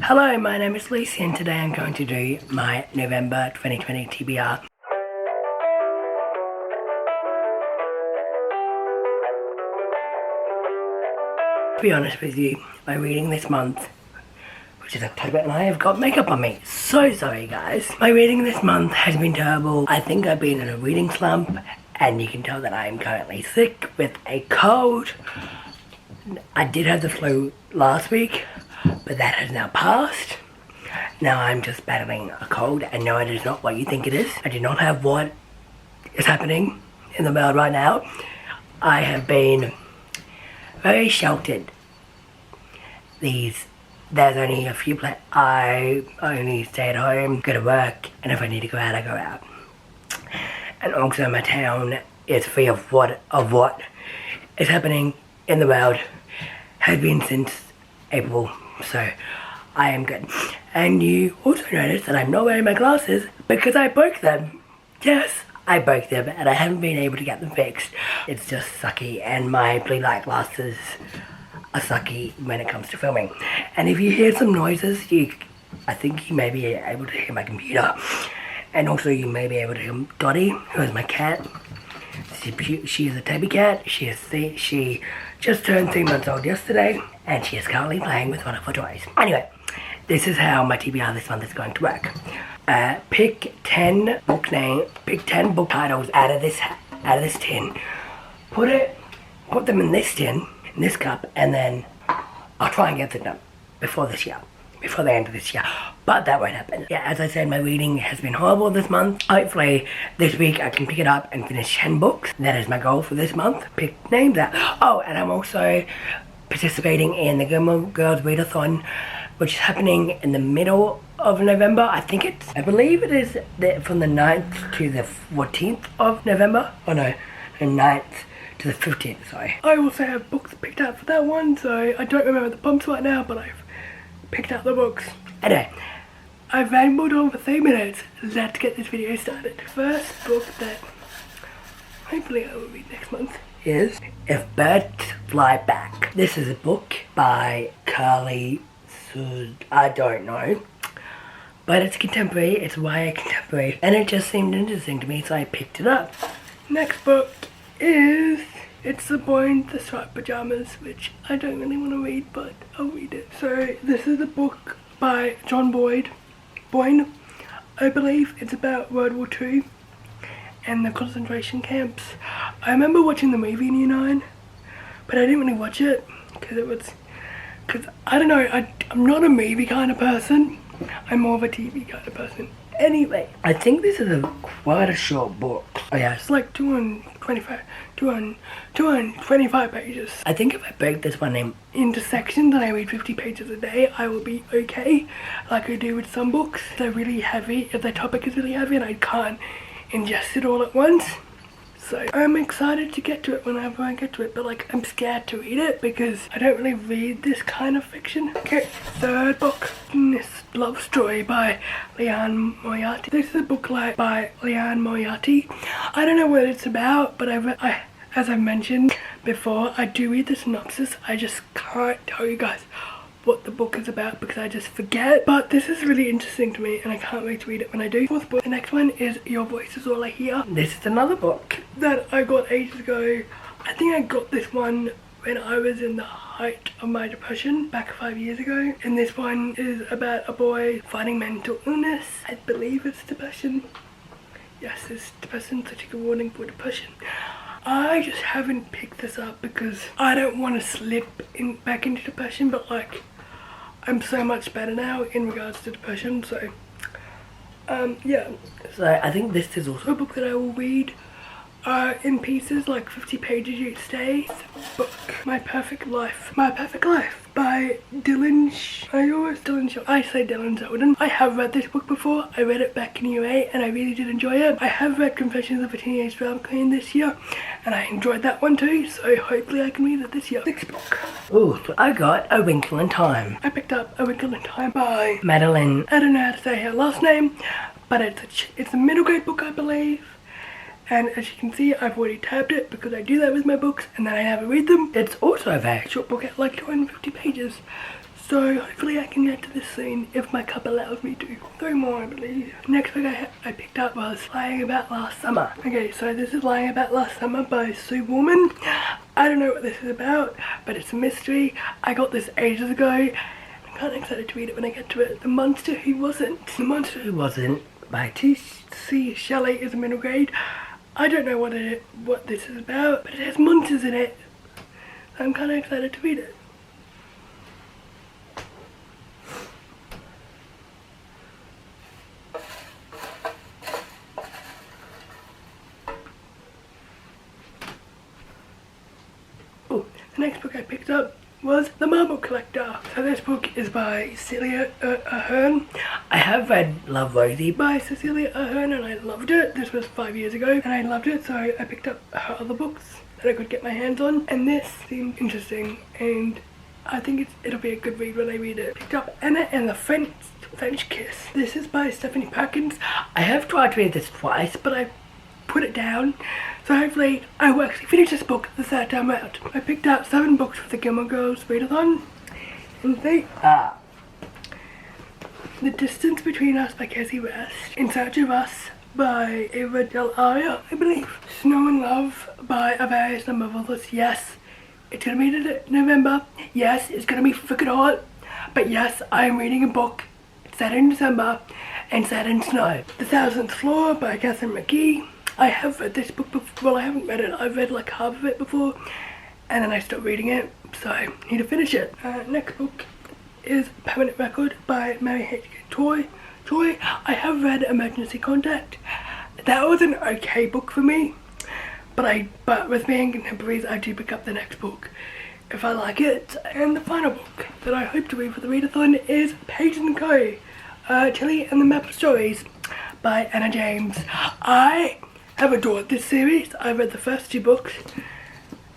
Hello, my name is Lucy and today I'm going to do my November 2020 TBR. To be honest with you, my reading this month, which is October, and I have got makeup on me. So sorry guys. My reading this month has been terrible. I think I've been in a reading slump and you can tell that I am currently sick with a cold. I did have the flu last week, but that has now passed. Now I'm just battling a cold, and no, it is not what you think it is. I do not have what is happening in the world right now. I have been very sheltered. There's only a few places. I only stay at home, go to work, and if I need to go out, I go out. And also my town is free of what is happening in the world. Has been since April, so I am good. And you also notice that I'm not wearing my glasses because I broke them. Yes, I broke them and I haven't been able to get them fixed. It's just sucky, and my blue light glasses are sucky when it comes to filming. And if you hear some noises, I think you may be able to hear my computer. And also you may be able to hear Dottie, who is my cat. She is a tabby cat. She just turned 3 months old yesterday, and she is currently playing with one of her toys. Anyway, this is how my TBR this month is going to work. Pick 10 book titles out of this tin. Put them in this tin, in this cup, and then I'll try and get them done before the end of this year, but that won't happen. Yeah, as I said, my reading has been horrible this month. Hopefully this week I can pick it up and finish 10 books. That is my goal for this month. Pick names out. Oh, and I'm also participating in the Gilmore Girls Readathon, which is happening in the middle of November. I believe it is from the 9th to the 14th of November. Oh no, the 9th to the 15th, sorry. I also have books picked out for that one, so I don't remember the bumps right now, but I've picked out the books. Anyway, I've rambled on for 3 minutes. Let's get this video started. First book that hopefully I will read next month is If Birds Fly Back. This is a book by Carly Sud. I don't know, but it's contemporary, it's YA contemporary, and it just seemed interesting to me, so I picked it up. Next book is It's the Boy in the Striped Pajamas, which I don't really want to read, but I'll read it. So this is a book by John Boyne. I believe it's about World War II and the concentration camps. I remember watching the movie in Year 9, but I didn't really watch it because I don't know, I'm not a movie kind of person. I'm more of a TV kind of person. Anyway, I think this is quite a short book. Oh yeah, it's like 225 pages. I think if I break this one into sections and I read 50 pages a day, I will be okay, like I do with some books. They're really heavy, if the topic is really heavy and I can't ingest it all at once. So I'm excited to get to it whenever I get to it, but like I'm scared to read it because I don't really read this kind of fiction. Okay, third book, this love story by Liane Moriarty. This is a book by Liane Moriarty. I don't know what it's about, but as I mentioned before, I do read the synopsis. I just can't tell you guys what the book is about because I just forget, but this is really interesting to me and I can't wait to read it when I do. Fourth book, the next one is Your Voice Is All I Hear. This is another book that I got ages ago. I think I got this one when I was in the height of my depression back 5 years ago, and this one is about a boy fighting mental illness. I believe it's depression. Yes, it's depression, so take a warning for depression. I just haven't picked this up because I don't want to slip back into depression, but like I'm so much better now in regards to depression, so yeah. So I think this is also a book that I will read in pieces, like 50 pages each day. Book My Perfect Life by Dylan Sheldon. I have read this book before. I read it back in Year 8 and I really did enjoy it. I have read Confessions of a Teenage Drama Queen this year and I enjoyed that one too, so hopefully I can read it this year. Next book. Ooh, I got A Wrinkle in Time. I picked up A Wrinkle in Time by Madeline. I don't know how to say her last name, but it's a middle grade book, I believe. And as you can see, I've already tabbed it because I do that with my books and then I never read them. It's also a very short book at like 250 pages. So hopefully I can get to this soon if my cup allows me to. 3 more I believe. Next book I picked up was Lying About Last Summer. Okay, so this is Lying About Last Summer by Sue Woolman. I don't know what this is about, but it's a mystery. I got this ages ago. I'm kind of excited to read it when I get to it. The Monster Who Wasn't. The Monster Who Wasn't by T.C. Shelley is a middle grade. I don't know what this is about, but it has monsters in it. So I'm kind of excited to read it. Oh, the next book I picked up was The Marble Collector. So this book is by Cecilia Ahern. I have read Love Rosie by Cecilia Ahern and I loved it. This was 5 years ago and I loved it, so I picked up her other books that I could get my hands on, and this seemed interesting and I think it'll be a good read when I read it. Picked up Anna and the French Kiss. This is by Stephanie Perkins. I have tried to read this twice, but I put it down, so hopefully I will actually finish this book the 3rd time out. I picked up 7 books for the Gilmore Girls readathon, and they are The Distance Between Us by Kezzy West, In Search of Us by Ava Del Aria, I believe, Snow and Love by a various number of others. Yes, it's gonna be November. Yes, it's gonna be freaking hot, but yes, I am reading a book set in December and set in snow. The Thousandth Floor by Catherine McGee. I have read this book before. Well, I haven't read it. I've read like half of it before and then I stopped reading it, so I need to finish it. Next book is Permanent Record by Mary H. Troy. I have read Emergency Contact. That was an okay book for me, but with being contemporaries, I do pick up the next book if I like it. And the final book that I hope to read for the readathon is Page & Co. Tilly and the Maple Stories by Anna James. I have adored this series. I read the first 2 books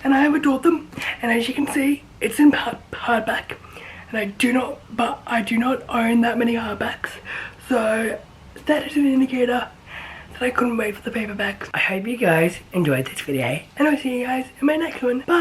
and I have adored them, and as you can see, it's in hardback, and I do not own that many hardbacks, so that is an indicator that I couldn't wait for the paperbacks. I hope you guys enjoyed this video, and I'll see you guys in my next one. Bye!